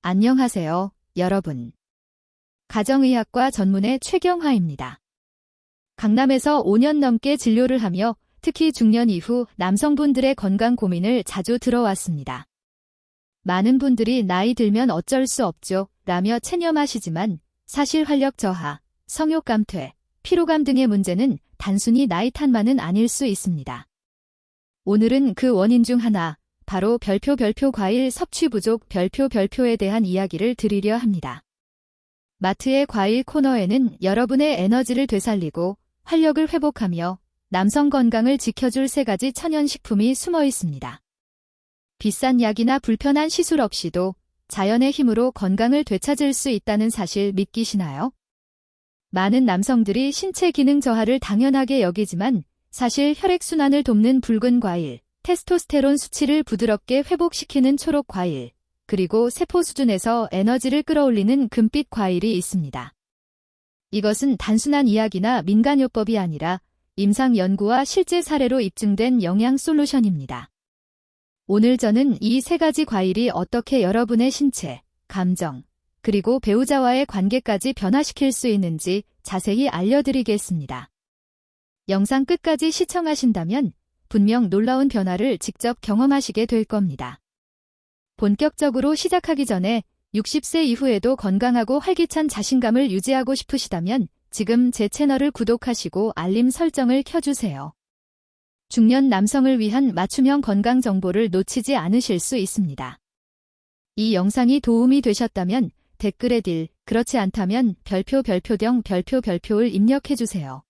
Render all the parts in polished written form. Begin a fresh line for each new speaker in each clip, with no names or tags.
안녕하세요, 여러분. 가정의학과 전문의 최경화입니다. 강남에서 5년 넘게 진료를 하며 특히 중년 이후 남성분들의 건강 고민을 자주 들어왔습니다. 많은 분들이 나이 들면 어쩔 수 없죠 라며 체념하시지만 사실 활력 저하, 성욕 감퇴, 피로감 등의 문제는 단순히 나이 탓만은 아닐 수 있습니다. 오늘은 그 원인 중 하나, 바로 별표 과일 섭취 부족 별표에 대한 이야기를 드리려 합니다. 마트의 과일 코너에는 여러분의 에너지를 되살리고 활력을 회복하며 남성 건강을 지켜줄 3가지 천연식품이 숨어 있습니다. 비싼 약이나 불편한 시술 없이도 자연의 힘으로 건강을 되찾을 수 있다는 사실 믿기시나요? 많은 남성들이 신체 기능 저하를 당연하게 여기지만 사실 혈액순환을 돕는 붉은 과일, 테스토스테론 수치를 부드럽게 회복시키는 초록 과일, 그리고 세포 수준에서 에너지를 끌어올리는 금빛 과일이 있습니다. 이것은 단순한 이야기나 민간요법이 아니라 임상 연구와 실제 사례로 입증된 영양 솔루션입니다. 오늘 저는 이 3가지 과일이 어떻게 여러분의 신체, 감정, 그리고 배우자와의 관계까지 변화시킬 수 있는지 자세히 알려드리겠습니다. 영상 끝까지 시청하신다면 분명 놀라운 변화를 직접 경험하시게 될 겁니다. 본격적으로 시작하기 전에 60세 이후에도 건강하고 활기찬 자신감을 유지하고 싶으시다면 지금 제 채널을 구독하시고 알림 설정을 켜주세요. 중년 남성을 위한 맞춤형 건강 정보를 놓치지 않으실 수 있습니다. 이 영상이 도움이 되셨다면 댓글에 그렇지 않다면 별표를 입력해주세요.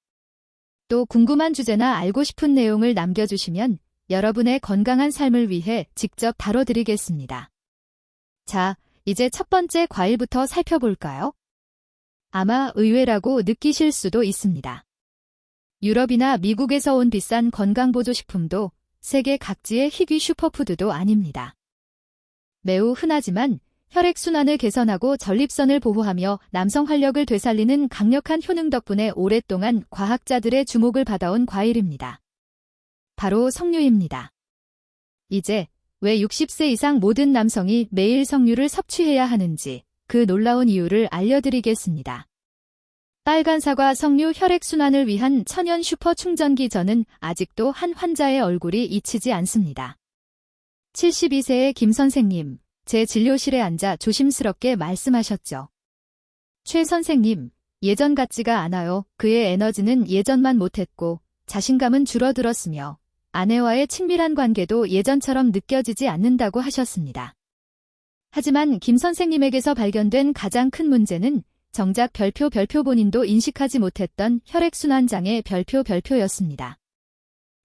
또 궁금한 주제나 알고 싶은 내용을 남겨주시면 여러분의 건강한 삶을 위해 직접 다뤄드리겠습니다. 자, 이제 첫 번째 과일부터 살펴볼까요? 아마 의외라고 느끼실 수도 있습니다. 유럽이나 미국에서 온 비싼 건강보조식품도 세계 각지의 희귀 슈퍼푸드도 아닙니다. 매우 흔하지만 혈액순환을 개선하고 전립선을 보호하며 남성 활력을 되살리는 강력한 효능 덕분에 오랫동안 과학자들의 주목을 받아온 과일입니다. 바로 석류입니다. 이제 왜 60세 이상 모든 남성이 매일 석류를 섭취해야 하는지 그 놀라운 이유를 알려드리겠습니다. 빨간 사과 석류 혈액순환을 위한 천연 슈퍼 충전기. 저는 아직도 한 환자의 얼굴이 잊히지 않습니다. 72세의 김 선생님. 제 진료실에 앉아 조심스럽게 말씀하셨죠. 최 선생님, 예전 같지가 않아요. 그의 에너지는 예전만 못했고 자신감은 줄어들었으며 아내와의 친밀한 관계도 예전처럼 느껴지지 않는다고 하셨습니다. 하지만 김 선생님에게서 발견된 가장 큰 문제는 정작 별표 본인도 인식하지 못했던 혈액순환 장애 별표였습니다.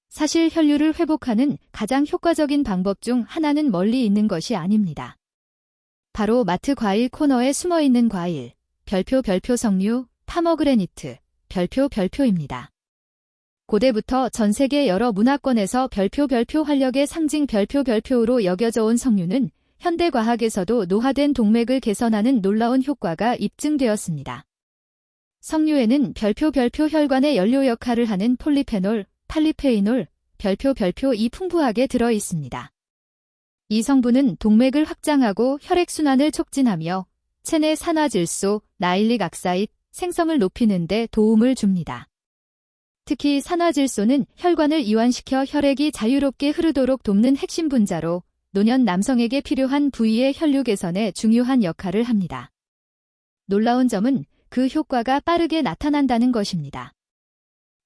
사실 혈류를 회복하는 가장 효과적인 방법 중 하나는 멀리 있는 것이 아닙니다. 바로 마트 과일 코너에 숨어있는 과일, 별표 석류, 파머그레니트, 별표입니다. 고대부터 전 세계 여러 문화권에서 별표 활력의 상징 별표로 여겨져 온 석류는 현대 과학에서도 노화된 동맥을 개선하는 놀라운 효과가 입증되었습니다. 석류에는 별표 혈관의 연료 역할을 하는 폴리페놀, 팔리페이놀, 별표이 풍부하게 들어 있습니다. 이 성분은 동맥을 확장하고 혈액순환을 촉진하며 체내 산화질소, 나일릭 악사이드 생성을 높이는 데 도움을 줍니다. 특히 산화질소는 혈관을 이완시켜 혈액이 자유롭게 흐르도록 돕는 핵심 분자로 노년 남성에게 필요한 부위의 혈류 개선에 중요한 역할을 합니다. 놀라운 점은 그 효과가 빠르게 나타난다는 것입니다.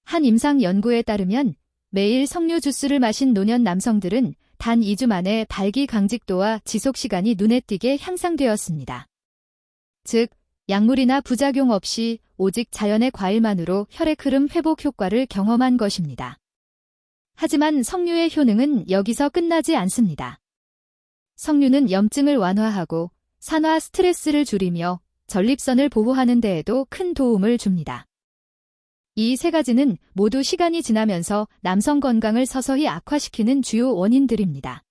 한 임상 연구에 따르면 매일 석류 주스를 마신 노년 남성들은 단 2주 만에 발기 강직도와 지속시간이 눈에 띄게 향상되었습니다. 즉, 약물이나 부작용 없이 오직 자연의 과일만으로 혈액 흐름 회복 효과를 경험한 것입니다. 하지만 석류의 효능은 여기서 끝나지 않습니다. 석류는 염증을 완화하고 산화 스트레스를 줄이며 전립선을 보호하는 데에도 큰 도움을 줍니다. 이 3가지는 모두 시간이 지나면서 남성 건강을 서서히 악화시키는 주요 원인들입니다.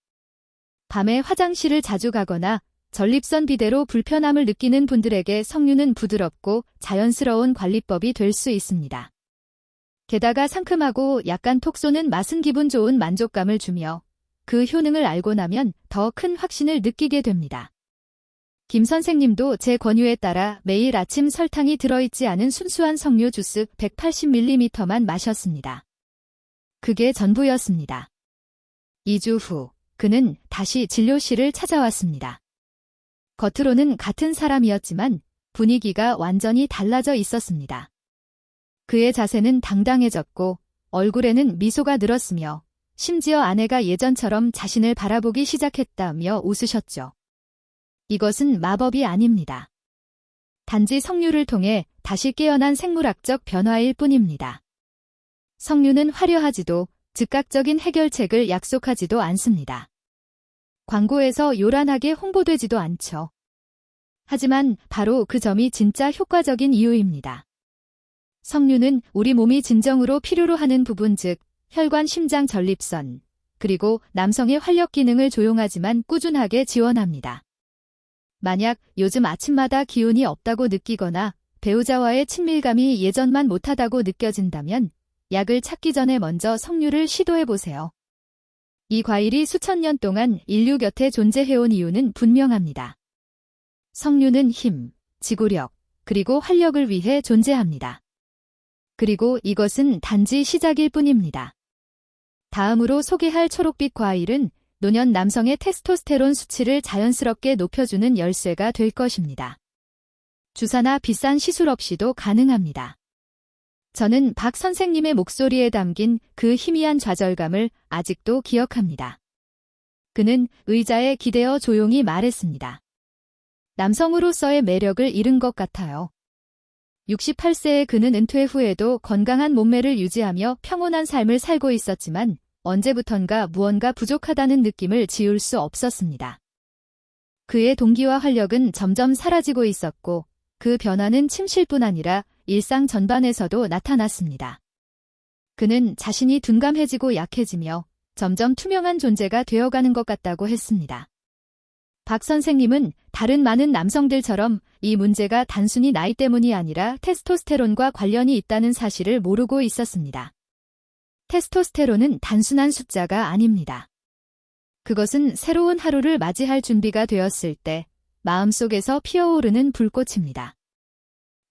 밤에 화장실을 자주 가거나 전립선 비대로 불편함을 느끼는 분들에게 석류는 부드럽고 자연스러운 관리법이 될 수 있습니다. 게다가 상큼하고 약간 톡 쏘는 맛은 기분 좋은 만족감을 주며 그 효능을 알고 나면 더 큰 확신을 느끼게 됩니다. 김 선생님도 제 권유에 따라 매일 아침 설탕이 들어있지 않은 순수한 석류 주스 180ml만 마셨습니다. 그게 전부였습니다. 2주 후, 그는 다시 진료실을 찾아왔습니다. 겉으로는 같은 사람이었지만 분위기가 완전히 달라져 있었습니다. 그의 자세는 당당해졌고 얼굴에는 미소가 늘었으며 심지어 아내가 예전처럼 자신을 바라보기 시작했다며 웃으셨죠. 이것은 마법이 아닙니다. 단지 석류를 통해 다시 깨어난 생물학적 변화일 뿐입니다. 석류는 화려하지도 즉각적인 해결책을 약속하지도 않습니다. 광고에서 요란하게 홍보되지도 않죠. 하지만 바로 그 점이 진짜 효과적인 이유입니다. 석류는 우리 몸이 진정으로 필요로 하는 부분 즉 혈관 심장 전립선, 그리고 남성의 활력 기능을 조용하지만 꾸준하게 지원합니다. 만약 요즘 아침마다 기운이 없다고 느끼거나 배우자와의 친밀감이 예전만 못하다고 느껴진다면 약을 찾기 전에 먼저 석류를 시도해보세요. 이 과일이 수천 년 동안 인류 곁에 존재해온 이유는 분명합니다. 석류는 힘, 지구력, 그리고 활력을 위해 존재합니다. 그리고 이것은 단지 시작일 뿐입니다. 다음으로 소개할 초록빛 과일은 노년 남성의 테스토스테론 수치를 자연스럽게 높여주는 열쇠가 될 것입니다. 주사나 비싼 시술 없이도 가능합니다. 저는 박 선생님의 목소리에 담긴 그 희미한 좌절감을 아직도 기억합니다. 그는 의자에 기대어 조용히 말했습니다. 남성으로서의 매력을 잃은 것 같아요. 68세의 그는 은퇴 후에도 건강한 몸매를 유지하며 평온한 삶을 살고 있었지만 언제부턴가 무언가 부족하다는 느낌을 지울 수 없었습니다. 그의 동기와 활력은 점점 사라지고 있었고 그 변화는 침실뿐 아니라 일상 전반에서도 나타났습니다. 그는 자신이 둔감해지고 약해지며 점점 투명한 존재가 되어가는 것 같다고 했습니다. 박 선생님은 다른 많은 남성들처럼 이 문제가 단순히 나이 때문이 아니라 테스토스테론과 관련이 있다는 사실을 모르고 있었습니다. 테스토스테론은 단순한 숫자가 아닙니다. 그것은 새로운 하루를 맞이할 준비가 되었을 때 마음속에서 피어오르는 불꽃입니다.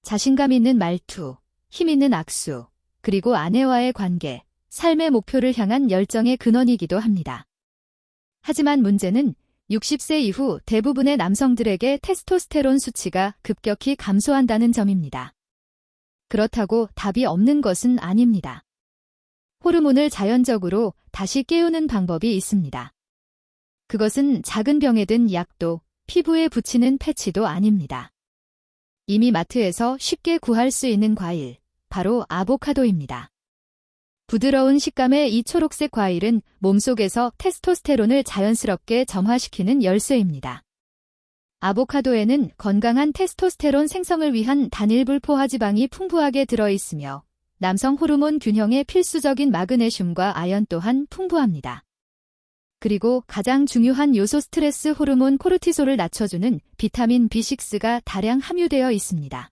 자신감 있는 말투, 힘 있는 악수, 그리고 아내와의 관계, 삶의 목표를 향한 열정의 근원이기도 합니다. 하지만 문제는 60세 이후 대부분의 남성들에게 테스토스테론 수치가 급격히 감소한다는 점입니다. 그렇다고 답이 없는 것은 아닙니다. 호르몬을 자연적으로 다시 깨우는 방법이 있습니다. 그것은 작은 병에 든 약도 피부에 붙이는 패치도 아닙니다. 이미 마트에서 쉽게 구할 수 있는 과일, 바로 아보카도입니다. 부드러운 식감의 이 초록색 과일은 몸속에서 테스토스테론을 자연스럽게 점화시키는 열쇠입니다. 아보카도에는 건강한 테스토스테론 생성을 위한 단일불포화 지방이 풍부하게 들어있으며 남성 호르몬 균형에 필수적인 마그네슘과 아연 또한 풍부합니다. 그리고 가장 중요한 요소 스트레스 호르몬 코르티솔을 낮춰주는 비타민 B6가 다량 함유되어 있습니다.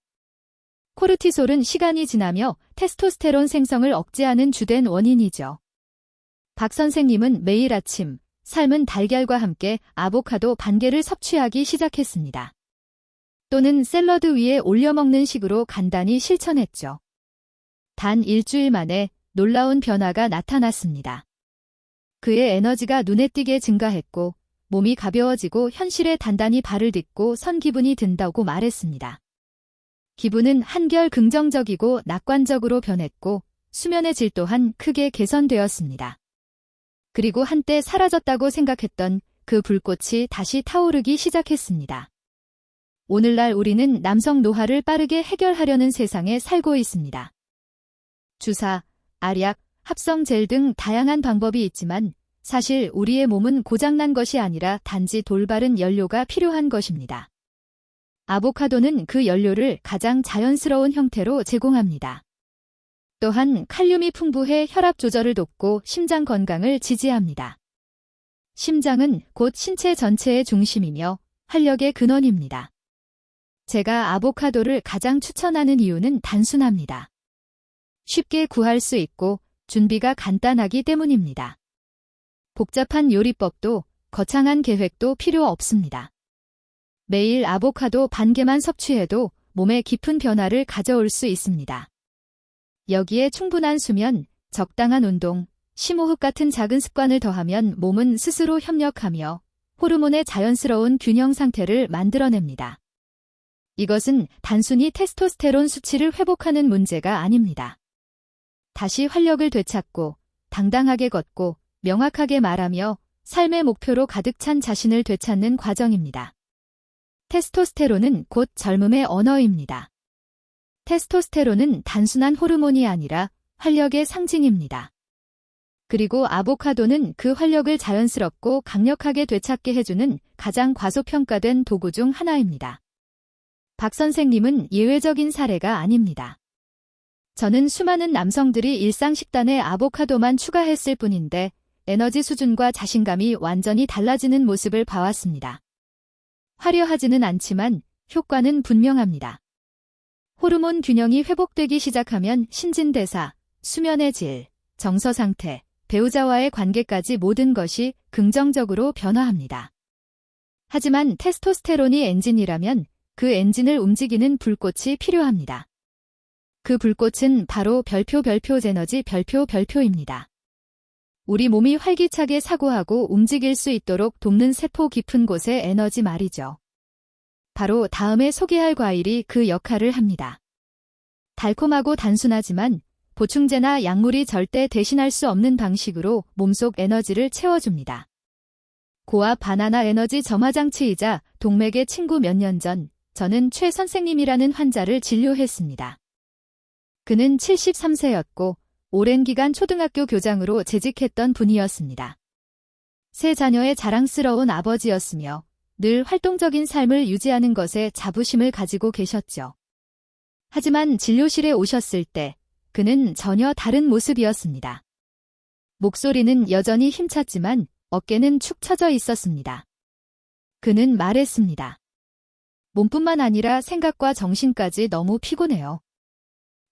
코르티솔은 시간이 지나며 테스토스테론 생성을 억제하는 주된 원인이죠. 박 선생님은 매일 아침 삶은 달걀과 함께 아보카도 반개를 섭취하기 시작했습니다. 또는 샐러드 위에 올려 먹는 식으로 간단히 실천했죠. 단 일주일 만에 놀라운 변화가 나타났습니다. 그의 에너지가 눈에 띄게 증가했고 몸이 가벼워지고 현실에 단단히 발을 딛고 선 기분이 든다고 말했습니다. 기분은 한결 긍정적이고 낙관적으로 변했고 수면의 질 또한 크게 개선되었습니다. 그리고 한때 사라졌다고 생각했던 그 불꽃이 다시 타오르기 시작했습니다. 오늘날 우리는 남성 노화를 빠르게 해결하려는 세상에 살고 있습니다. 주사, 알약, 합성 젤 등 다양한 방법이 있지만 사실 우리의 몸은 고장난 것이 아니라 단지 돌바른 연료가 필요한 것입니다. 아보카도는 그 연료를 가장 자연스러운 형태로 제공합니다. 또한 칼륨이 풍부해 혈압 조절을 돕고 심장 건강을 지지합니다. 심장은 곧 신체 전체의 중심이며 활력의 근원입니다. 제가 아보카도를 가장 추천하는 이유는 단순합니다. 쉽게 구할 수 있고 준비가 간단하기 때문입니다. 복잡한 요리법도 거창한 계획도 필요 없습니다. 매일 아보카도 반 개만 섭취해도 몸에 깊은 변화를 가져올 수 있습니다. 여기에 충분한 수면, 적당한 운동, 심호흡 같은 작은 습관을 더하면 몸은 스스로 협력하며 호르몬의 자연스러운 균형 상태를 만들어냅니다. 이것은 단순히 테스토스테론 수치를 회복하는 문제가 아닙니다. 다시 활력을 되찾고 당당하게 걷고 명확하게 말하며 삶의 목표로 가득 찬 자신을 되찾는 과정입니다. 테스토스테론은 곧 젊음의 언어입니다. 테스토스테론은 단순한 호르몬이 아니라 활력의 상징입니다. 그리고 아보카도는 그 활력을 자연스럽고 강력하게 되찾게 해주는 가장 과소평가된 도구 중 하나입니다. 박 선생님은 예외적인 사례가 아닙니다. 저는 수많은 남성들이 일상 식단에 아보카도만 추가했을 뿐인데 에너지 수준과 자신감이 완전히 달라지는 모습을 봐왔습니다. 화려하지는 않지만 효과는 분명합니다. 호르몬 균형이 회복되기 시작하면 신진대사, 수면의 질, 정서 상태, 배우자와의 관계까지 모든 것이 긍정적으로 변화합니다. 하지만 테스토스테론이 엔진이라면 그 엔진을 움직이는 불꽃이 필요합니다. 그 불꽃은 바로 별표 제너지 별표입니다. 우리 몸이 활기차게 사고하고 움직일 수 있도록 돕는 세포 깊은 곳의 에너지 말이죠. 바로 다음에 소개할 과일이 그 역할을 합니다. 달콤하고 단순하지만 보충제나 약물이 절대 대신할 수 없는 방식으로 몸속 에너지를 채워줍니다. 고압 바나나 에너지 점화장치이자 동맥의 친구. 몇 년 전 저는 최 선생님이라는 환자를 진료했습니다. 그는 73세였고 오랜 기간 초등학교 교장으로 재직했던 분이었습니다. 세 자녀의 자랑스러운 아버지였으며 늘 활동적인 삶을 유지하는 것에 자부심을 가지고 계셨죠. 하지만 진료실에 오셨을 때 그는 전혀 다른 모습이었습니다. 목소리는 여전히 힘찼지만 어깨는 축 처져 있었습니다. 그는 말했습니다. 몸뿐만 아니라 생각과 정신까지 너무 피곤해요.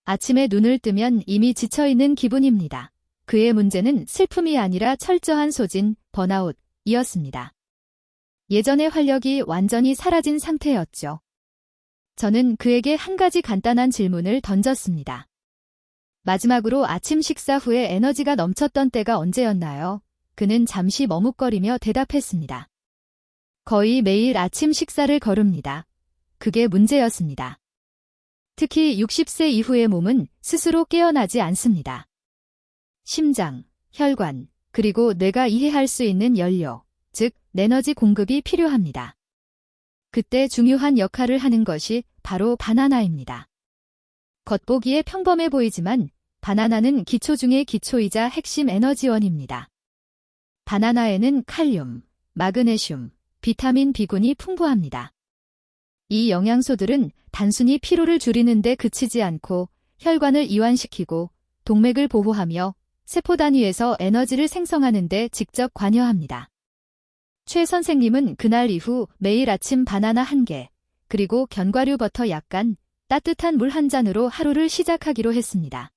아침에 눈을 뜨면 이미 지쳐있는 기분입니다. 그의 문제는 슬픔이 아니라 철저한 소진, 번아웃이었습니다. 예전의 활력이 완전히 사라진 상태였죠. 저는 그에게 한 가지 간단한 질문을 던졌습니다. 마지막으로 아침 식사 후에 에너지가 넘쳤던 때가 언제였나요? 그는 잠시 머뭇거리며 대답했습니다. 거의 매일 아침 식사를 거릅니다. 그게 문제였습니다. 특히 60세 이후의 몸은 스스로 깨어나지 않습니다. 심장, 혈관, 그리고 뇌가 이해할 수 있는 연료, 즉 에너지 공급이 필요합니다. 그때 중요한 역할을 하는 것이 바로 바나나입니다. 겉보기에 평범해 보이지만 바나나는 기초 중의 기초이자 핵심 에너지원입니다. 바나나에는 칼륨, 마그네슘, 비타민 B군이 풍부합니다. 이 영양소들은 단순히 피로를 줄이는 데 그치지 않고 혈관을 이완시키고 동맥을 보호하며 세포 단위에서 에너지를 생성하는 데 직접 관여합니다. 최 선생님은 그날 이후 매일 아침 바나나 1개, 그리고 견과류 버터 약간, 따뜻한 물 한 잔으로 하루를 시작하기로 했습니다.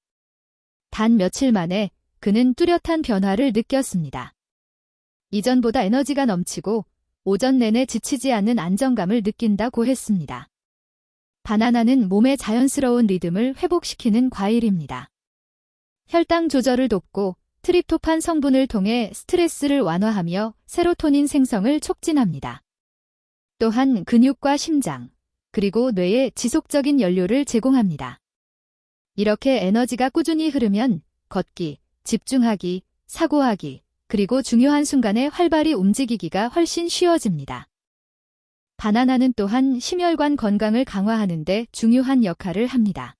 단 며칠 만에 그는 뚜렷한 변화를 느꼈습니다. 이전보다 에너지가 넘치고 오전 내내 지치지 않는 안정감을 느낀다고 했습니다. 바나나는 몸의 자연스러운 리듬을 회복시키는 과일입니다. 혈당 조절을 돕고 트립토판 성분을 통해 스트레스를 완화하며 세로토닌 생성을 촉진합니다. 또한 근육과 심장, 그리고 뇌에 지속적인 연료를 제공합니다. 이렇게 에너지가 꾸준히 흐르면 걷기, 집중하기, 사고하기, 그리고 중요한 순간에 활발히 움직이기가 훨씬 쉬워집니다. 바나나는 또한 심혈관 건강을 강화하는 데 중요한 역할을 합니다.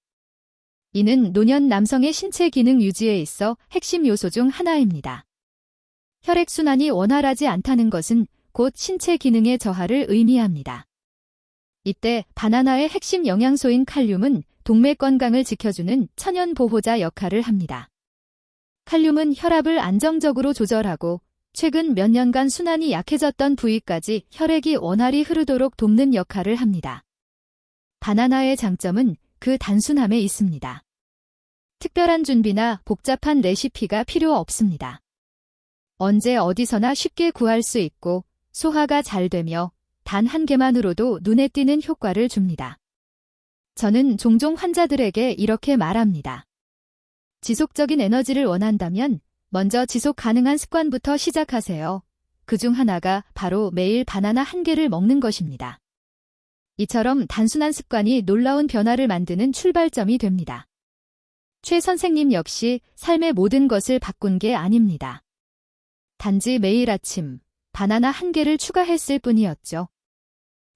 이는 노년 남성의 신체 기능 유지에 있어 핵심 요소 중 하나입니다. 혈액순환이 원활하지 않다는 것은 곧 신체 기능의 저하를 의미합니다. 이때 바나나의 핵심 영양소인 칼륨은 동맥 건강을 지켜주는 천연 보호자 역할을 합니다. 칼륨은 혈압을 안정적으로 조절하고 최근 몇 년간 순환이 약해졌던 부위까지 혈액이 원활히 흐르도록 돕는 역할을 합니다. 바나나의 장점은 그 단순함에 있습니다. 특별한 준비나 복잡한 레시피가 필요 없습니다. 언제 어디서나 쉽게 구할 수 있고 소화가 잘 되며 단 한 개만으로도 눈에 띄는 효과를 줍니다. 저는 종종 환자들에게 이렇게 말합니다. 지속적인 에너지를 원한다면 먼저 지속 가능한 습관부터 시작하세요. 그중 하나가 바로 매일 바나나 한 개를 먹는 것입니다. 이처럼 단순한 습관이 놀라운 변화를 만드는 출발점이 됩니다. 최 선생님 역시 삶의 모든 것을 바꾼 게 아닙니다. 단지 매일 아침 바나나 한 개를 추가했을 뿐이었죠.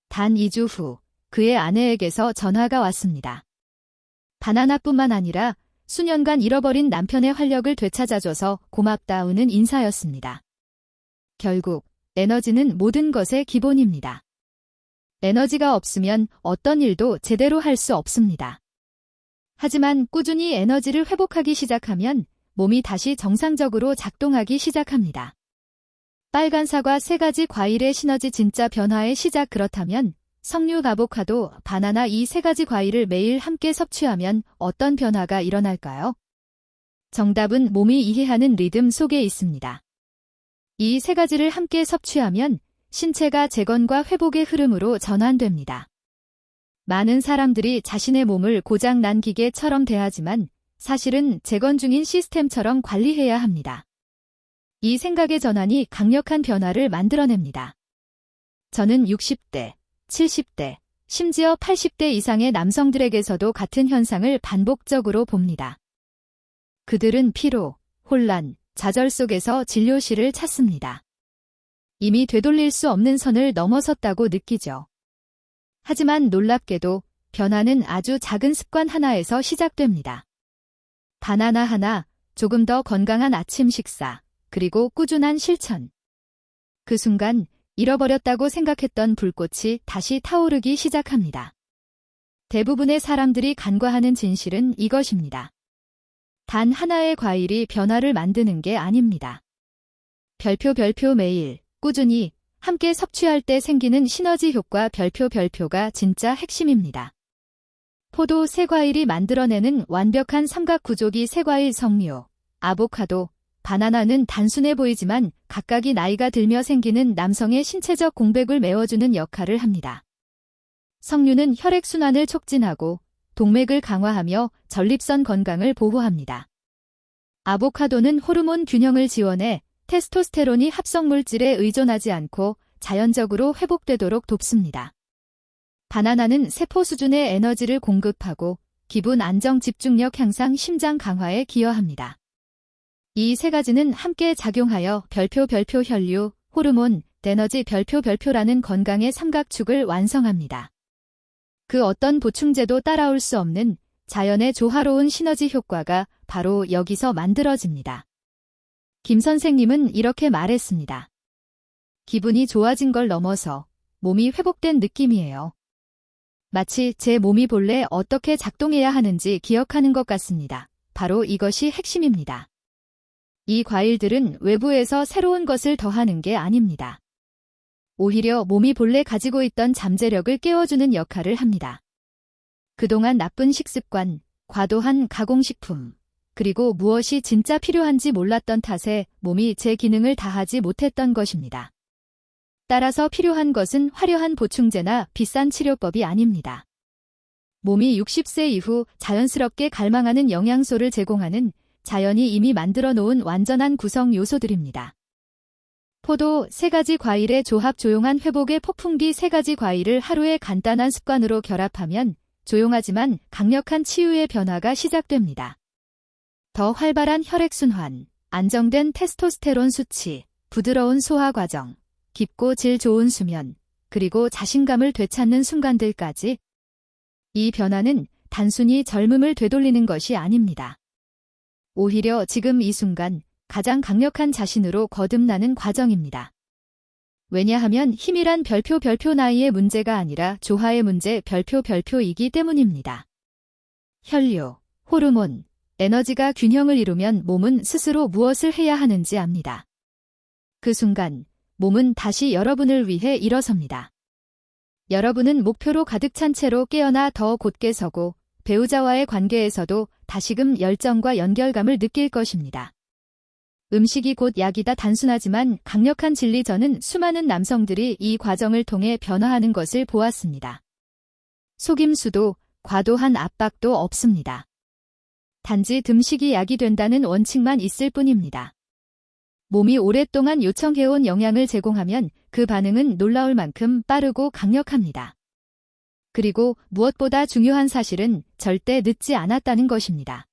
단 2주 후 그의 아내에게서 전화가 왔습니다. 바나나뿐만 아니라 수년간 잃어버린 남편의 활력을 되찾아줘서 고맙다우는 인사였습니다. 결국 에너지는 모든 것의 기본입니다. 에너지가 없으면 어떤 일도 제대로 할 수 없습니다. 하지만 꾸준히 에너지를 회복하기 시작하면 몸이 다시 정상적으로 작동하기 시작합니다. 빨간 사과 3가지 과일의 시너지 진짜 변화의 시작. 그렇다면 석류, 아보카도, 바나나 이 3가지 과일을 매일 함께 섭취하면 어떤 변화가 일어날까요? 정답은 몸이 이해하는 리듬 속에 있습니다. 이 3가지를 함께 섭취하면 신체가 재건과 회복의 흐름으로 전환됩니다. 많은 사람들이 자신의 몸을 고장난 기계처럼 대하지만 사실은 재건 중인 시스템처럼 관리해야 합니다. 이 생각의 전환이 강력한 변화를 만들어냅니다. 저는 60대, 70대, 심지어 80대 이상의 남성들에게서도 같은 현상을 반복적으로 봅니다. 그들은 피로, 혼란, 좌절 속에서 진료실을 찾습니다. 이미 되돌릴 수 없는 선을 넘어섰다고 느끼죠. 하지만 놀랍게도 변화는 아주 작은 습관 하나에서 시작됩니다. 바나나 하나, 조금 더 건강한 아침 식사, 그리고 꾸준한 실천. 그 순간 잃어버렸다고 생각했던 불꽃이 다시 타오르기 시작합니다. 대부분의 사람들이 간과하는 진실은 이것입니다. 단 하나의 과일이 변화를 만드는 게 아닙니다. 별표 매일, 꾸준히, 함께 섭취할 때 생기는 시너지 효과 별표가 진짜 핵심입니다. 포도 3과일이 만들어내는 완벽한 삼각구조기 3과일 석류, 아보카도, 바나나는 단순해 보이지만 각각이 나이가 들며 생기는 남성의 신체적 공백을 메워주는 역할을 합니다. 석류는 혈액순환을 촉진하고 동맥을 강화하며 전립선 건강을 보호합니다. 아보카도는 호르몬 균형을 지원해 테스토스테론이 합성물질에 의존하지 않고 자연적으로 회복되도록 돕습니다. 바나나는 세포 수준의 에너지를 공급하고 기분 안정, 집중력 향상, 심장 강화에 기여합니다. 이 3가지는 함께 작용하여 별표 혈류, 호르몬, 에너지 별표라는 건강의 삼각축을 완성합니다. 그 어떤 보충제도 따라올 수 없는 자연의 조화로운 시너지 효과가 바로 여기서 만들어집니다. 김 선생님은 이렇게 말했습니다. 기분이 좋아진 걸 넘어서 몸이 회복된 느낌이에요. 마치 제 몸이 본래 어떻게 작동해야 하는지 기억하는 것 같습니다. 바로 이것이 핵심입니다. 이 과일들은 외부에서 새로운 것을 더하는 게 아닙니다. 오히려 몸이 본래 가지고 있던 잠재력을 깨워주는 역할을 합니다. 그동안 나쁜 식습관, 과도한 가공식품, 그리고 무엇이 진짜 필요한지 몰랐던 탓에 몸이 제 기능을 다하지 못했던 것입니다. 따라서 필요한 것은 화려한 보충제나 비싼 치료법이 아닙니다. 몸이 60세 이후 자연스럽게 갈망하는 영양소를 제공하는 자연이 이미 만들어 놓은 완전한 구성 요소들입니다. 포도 3가지 과일의 조합, 조용한 회복의 폭풍기 3가지 과일을 하루의 간단한 습관으로 결합하면 조용하지만 강력한 치유의 변화가 시작됩니다. 더 활발한 혈액순환, 안정된 테스토스테론 수치, 부드러운 소화 과정, 깊고 질 좋은 수면, 그리고 자신감을 되찾는 순간들까지. 이 변화는 단순히 젊음을 되돌리는 것이 아닙니다. 오히려 지금 이 순간 가장 강력한 자신으로 거듭나는 과정입니다. 왜냐하면 힘이란 별표 나이의 문제가 아니라 조화의 문제 별표이기 때문입니다. 혈류, 호르몬, 에너지가 균형을 이루면 몸은 스스로 무엇을 해야 하는지 압니다. 그 순간 몸은 다시 여러분을 위해 일어섭니다. 여러분은 목표로 가득 찬 채로 깨어나 더 곧게 서고 배우자와의 관계에서도 다시금 열정과 연결감을 느낄 것입니다. 음식이 곧 약이다. 단순하지만 강력한 진리. 저는 수많은 남성들이 이 과정을 통해 변화하는 것을 보았습니다. 속임수도 과도한 압박도 없습니다. 단지 듬식이 약이 된다는 원칙만 있을 뿐입니다. 몸이 오랫동안 요청해온 영양을 제공하면 그 반응은 놀라울 만큼 빠르고 강력합니다. 그리고 무엇보다 중요한 사실은 절대 늦지 않았다는 것입니다.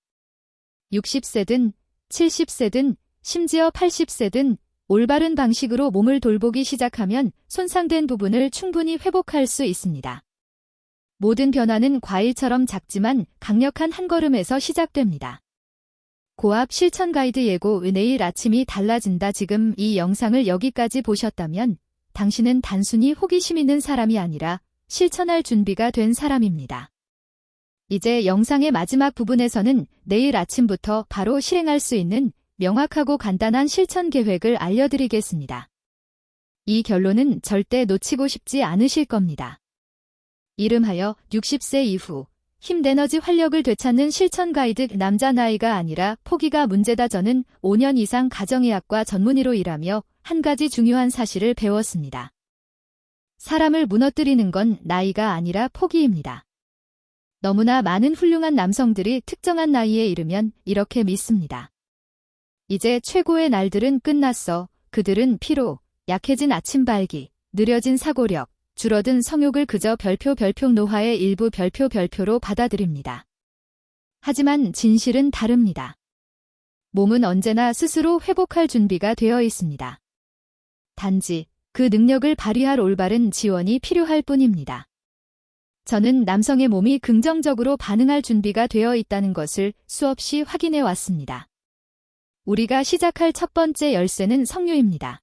60세든 70세든 심지어 80세든 올바른 방식으로 몸을 돌보기 시작하면 손상된 부분을 충분히 회복할 수 있습니다. 모든 변화는 과일처럼 작지만 강력한 한 걸음에서 시작됩니다. 고압 실천 가이드 예고. 내일 아침이 달라진다. 지금 이 영상을 여기까지 보셨다면 당신은 단순히 호기심 있는 사람이 아니라 실천할 준비가 된 사람입니다. 이제 영상의 마지막 부분에서는 내일 아침부터 바로 실행할 수 있는 명확하고 간단한 실천 계획을 알려드리겠습니다. 이 결론은 절대 놓치고 싶지 않으실 겁니다. 이름하여 60세 이후 힘, 에너지, 활력을 되찾는 실천 가이드. 남자 나이가 아니라 포기가 문제다. 저는 5년 이상 가정의학과 전문의로 일하며 한 가지 중요한 사실을 배웠습니다. 사람을 무너뜨리는 건 나이가 아니라 포기입니다. 너무나 많은 훌륭한 남성들이 특정한 나이에 이르면 이렇게 믿습니다. 이제 최고의 날들은 끝났어. 그들은 피로, 약해진 아침발기, 느려진 사고력, 줄어든 성욕을 그저 별표 노화의 일부 별표로 받아들입니다. 하지만 진실은 다릅니다. 몸은 언제나 스스로 회복할 준비가 되어 있습니다. 단지 그 능력을 발휘할 올바른 지원이 필요할 뿐입니다. 저는 남성의 몸이 긍정적으로 반응할 준비가 되어 있다는 것을 수없이 확인해 왔습니다. 우리가 시작할 첫 번째 열쇠는 석류입니다.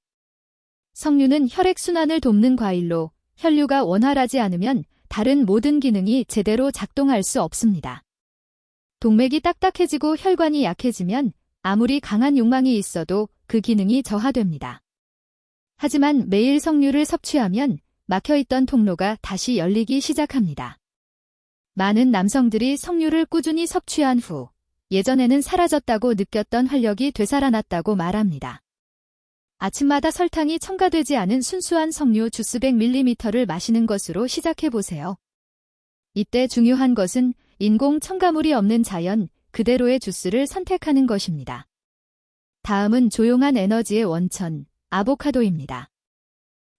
석류는 혈액순환을 돕는 과일로 혈류가 원활하지 않으면 다른 모든 기능이 제대로 작동할 수 없습니다. 동맥이 딱딱해지고 혈관이 약해지면 아무리 강한 욕망이 있어도 그 기능이 저하됩니다. 하지만 매일 석류를 섭취하면 막혀있던 통로가 다시 열리기 시작합니다. 많은 남성들이 석류를 꾸준히 섭취한 후 예전에는 사라졌다고 느꼈던 활력이 되살아났다고 말합니다. 아침마다 설탕이 첨가되지 않은 순수한 석류 주스 100ml를 마시는 것으로 시작해보세요. 이때 중요한 것은 인공 첨가물이 없는 자연 그대로의 주스를 선택하는 것입니다. 다음은 조용한 에너지의 원천, 아보카도입니다.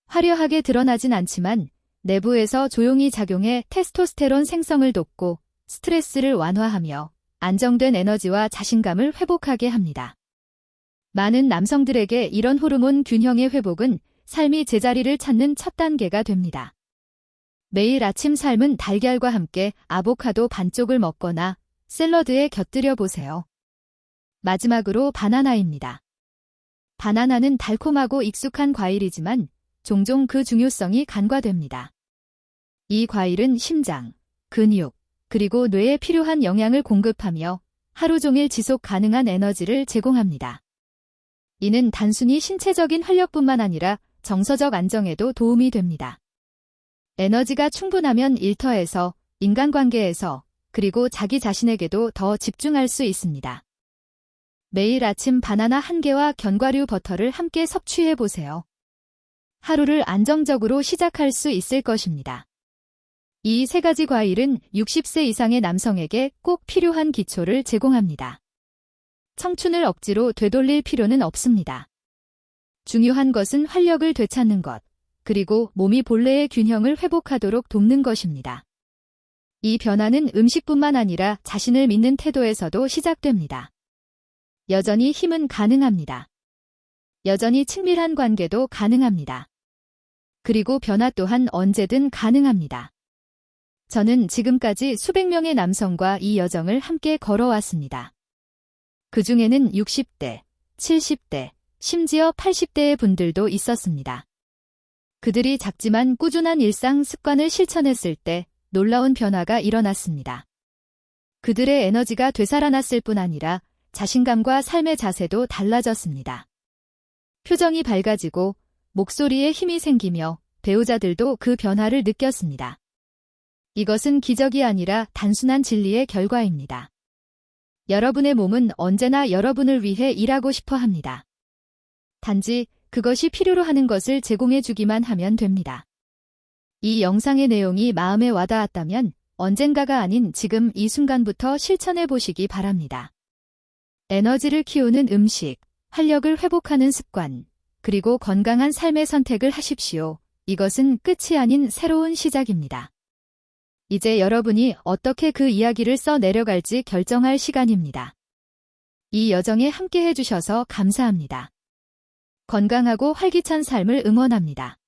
화려하게 드러나진 않지만 내부에서 조용히 작용해 테스토스테론 생성을 돕고 스트레스를 완화하며 안정된 에너지와 자신감을 회복하게 합니다. 많은 남성들에게 이런 호르몬 균형의 회복은 삶이 제자리를 찾는 첫 단계가 됩니다. 매일 아침 삶은 달걀과 함께 아보카도 반쪽을 먹거나 샐러드에 곁들여 보세요. 마지막으로 바나나입니다. 바나나는 달콤하고 익숙한 과일이지만 종종 그 중요성이 간과됩니다. 이 과일은 심장, 근육, 그리고 뇌에 필요한 영양을 공급하며 하루 종일 지속 가능한 에너지를 제공합니다. 이는 단순히 신체적인 활력뿐만 아니라 정서적 안정에도 도움이 됩니다. 에너지가 충분하면 일터에서, 인간관계에서, 그리고 자기 자신에게도 더 집중할 수 있습니다. 매일 아침 바나나 1개와 견과류 버터를 함께 섭취해 보세요. 하루를 안정적으로 시작할 수 있을 것입니다. 이 3가지 과일은 60세 이상의 남성에게 꼭 필요한 기초를 제공합니다. 청춘을 억지로 되돌릴 필요는 없습니다. 중요한 것은 활력을 되찾는 것, 그리고 몸이 본래의 균형을 회복하도록 돕는 것입니다. 이 변화는 음식뿐만 아니라 자신을 믿는 태도에서도 시작됩니다. 여전히 힘은 가능합니다. 여전히 친밀한 관계도 가능합니다. 그리고 변화 또한 언제든 가능합니다. 저는 지금까지 수백 명의 남성과 이 여정을 함께 걸어왔습니다. 그 중에는 60대, 70대, 심지어 80대의 분들도 있었습니다. 그들이 작지만 꾸준한 일상 습관을 실천했을 때 놀라운 변화가 일어났습니다. 그들의 에너지가 되살아났을 뿐 아니라 자신감과 삶의 자세도 달라졌습니다. 표정이 밝아지고 목소리에 힘이 생기며 배우자들도 그 변화를 느꼈습니다. 이것은 기적이 아니라 단순한 진리의 결과입니다. 여러분의 몸은 언제나 여러분을 위해 일하고 싶어 합니다. 단지 그것이 필요로 하는 것을 제공해 주기만 하면 됩니다. 이 영상의 내용이 마음에 와닿았다면 언젠가가 아닌 지금 이 순간부터 실천해 보시기 바랍니다. 에너지를 키우는 음식, 활력을 회복하는 습관, 그리고 건강한 삶의 선택을 하십시오. 이것은 끝이 아닌 새로운 시작입니다. 이제 여러분이 어떻게 그 이야기를 써 내려갈지 결정할 시간입니다. 이 여정에 함께 해주셔서 감사합니다. 건강하고 활기찬 삶을 응원합니다.